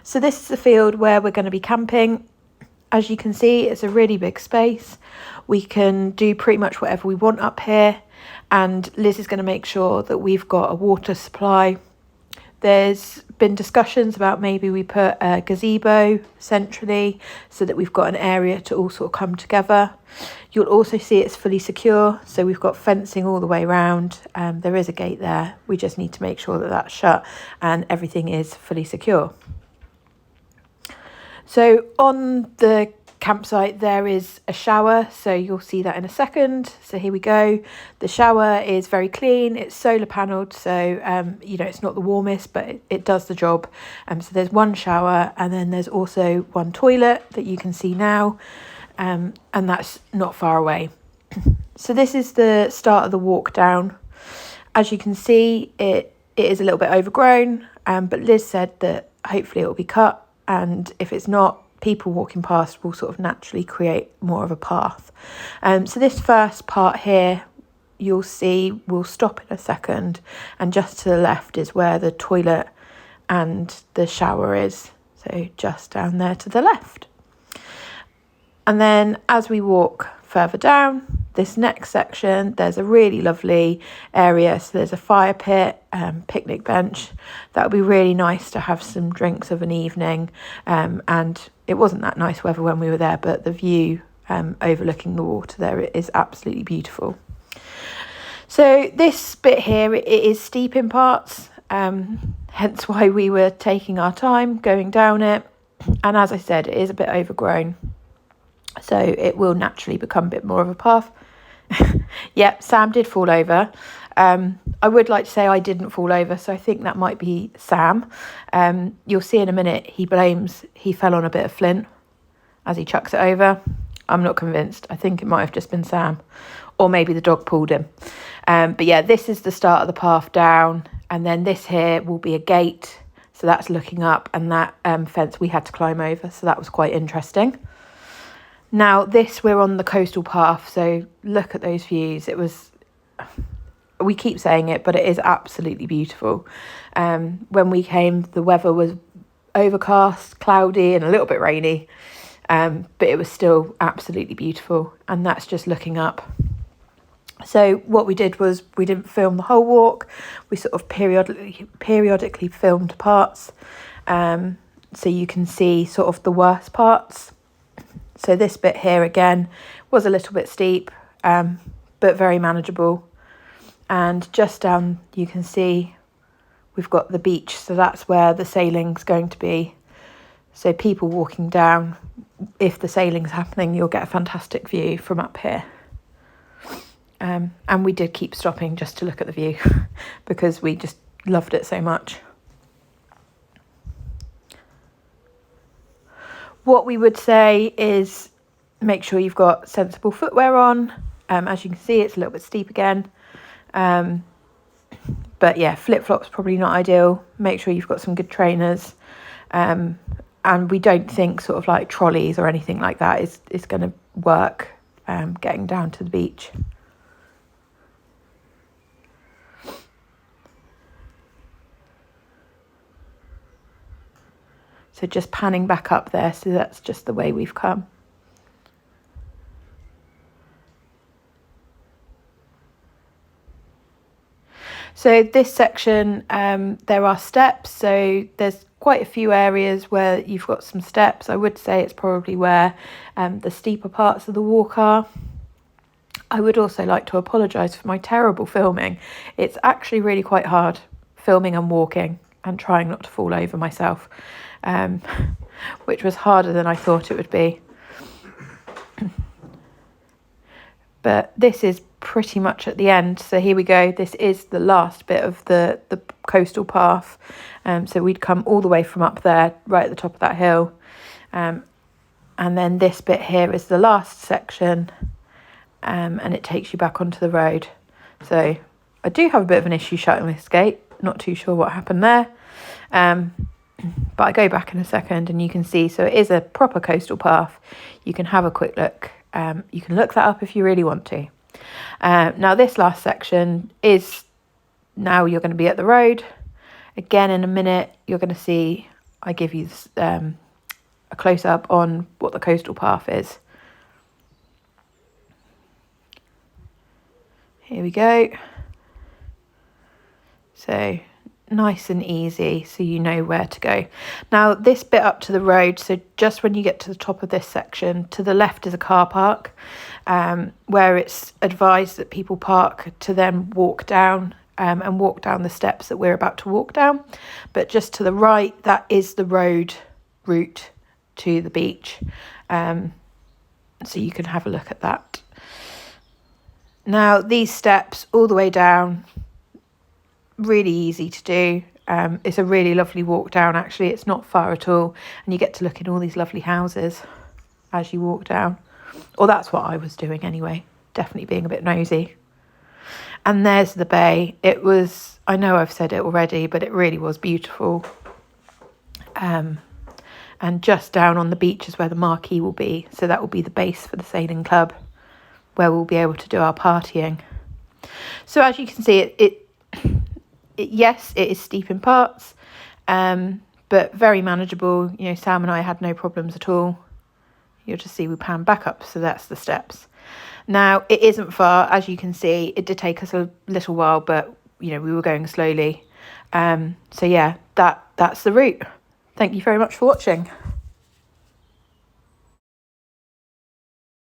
So this is the field where we're going to be camping. As you can see, it's a really big space. We can do pretty much whatever we want up here, and Liz is going to make sure that we've got a water supply. There's been discussions about maybe we put a gazebo centrally so that we've got an area to all sort of come together. You'll also see it's fully secure, so we've got fencing all the way around. There is a gate there. We just need to make sure that that's shut and everything is fully secure. So on the campsite there is a shower, so you'll see that in a second. So here we go. The shower is very clean. It's solar panelled, so it's not the warmest, but it does the job. So there's one shower, and then there's also one toilet that you can see now, and that's not far away. So this is the start of the walk down. As you can see, it is a little bit overgrown, but Liz said that hopefully it will be cut, and if it's not, people walking past will sort of naturally create more of a path. So this first part here, you'll see, we'll stop in a second, and just to the left is where the toilet and the shower is. So just down there to the left. And then as we walk further down, this next section, there's a really lovely area. So there's a fire pit, picnic bench. That would be really nice to have some drinks of an evening. And it wasn't that nice weather when we were there, but the view overlooking the water there is absolutely beautiful. So this bit here, it is steep in parts, hence why we were taking our time going down it. And as I said, it is a bit overgrown, so it will naturally become a bit more of a path. Yep, Sam did fall over. I would like to say I didn't fall over, so I think that might be Sam. You'll see in a minute he blames he fell on a bit of flint as he chucks it over. I'm not convinced. I think it might have just been Sam, or maybe the dog pulled him. But yeah, this is the start of the path down, and then this here will be a gate. So that's looking up, and that fence we had to climb over, so that was quite interesting. Now this, we're on the coastal path, so look at those views. We keep saying it, but it is absolutely beautiful. When we came, the weather was overcast, cloudy, and a little bit rainy, but it was still absolutely beautiful, and that's just looking up. So what we did was we didn't film the whole walk. We sort of periodically filmed parts, so you can see sort of the worst parts. So this bit here again was a little bit steep, but very manageable. And just down you can see we've got the beach, so that's where the sailing's going to be. So people walking down, if the sailing's happening, you'll get a fantastic view from up here. And we did keep stopping just to look at the view because we just loved it so much. What we would say is make sure you've got sensible footwear on. As you can see, it's a little bit steep again. But yeah, flip-flops probably not ideal. Make sure you've got some good trainers. And we don't think sort of like trolleys or anything like that is going to work getting down to the beach. So just panning back up there, so that's just the way we've come. So this section, there are steps, so there's quite a few areas where you've got some steps. I would say it's probably where the steeper parts of the walk are. I would also like to apologise for my terrible filming. It's actually really quite hard filming and walking and trying not to fall over myself, which was harder than I thought it would be. But this is pretty much at the end. So here we go. This is the last bit of the coastal path. So we'd come all the way from up there, right at the top of that hill. And then this bit here is the last section. And it takes you back onto the road. So I do have a bit of an issue shutting this gate. Not too sure what happened there. But I go back in a second and you can see, so it is a proper coastal path. You can have a quick look. You can look that up if you really want to. Now this last section is, now you're going to be at the road. Again, in a minute, you're going to see I give you a close-up on what the coastal path is. Here we go. So nice and easy, so you know where to go. Now this bit up to the road, so just when you get to the top of this section, to the left is a car park, where it's advised that people park to then walk down and walk down the steps that we're about to walk down. But just to the right, that is the road route to the beach, so you can have a look at that. Now these steps all the way down, really easy to do. It's a really lovely walk down, actually. It's not far at all, and you get to look in all these lovely houses as you walk down. Or that's what I was doing anyway, definitely being a bit nosy. And there's the bay. It was, I know I've said it already, but it really was beautiful. And just down on the beach is where the marquee will be, so that will be the base for the sailing club, where we'll be able to do our partying. So as you can see, yes, it is steep in parts, but very manageable. You know, Sam and I had no problems at all. You'll just see we pan back up, so that's the steps. Now, it isn't far, as you can see. It did take us a little while, but, you know, we were going slowly. So yeah, that's the route. Thank you very much for watching.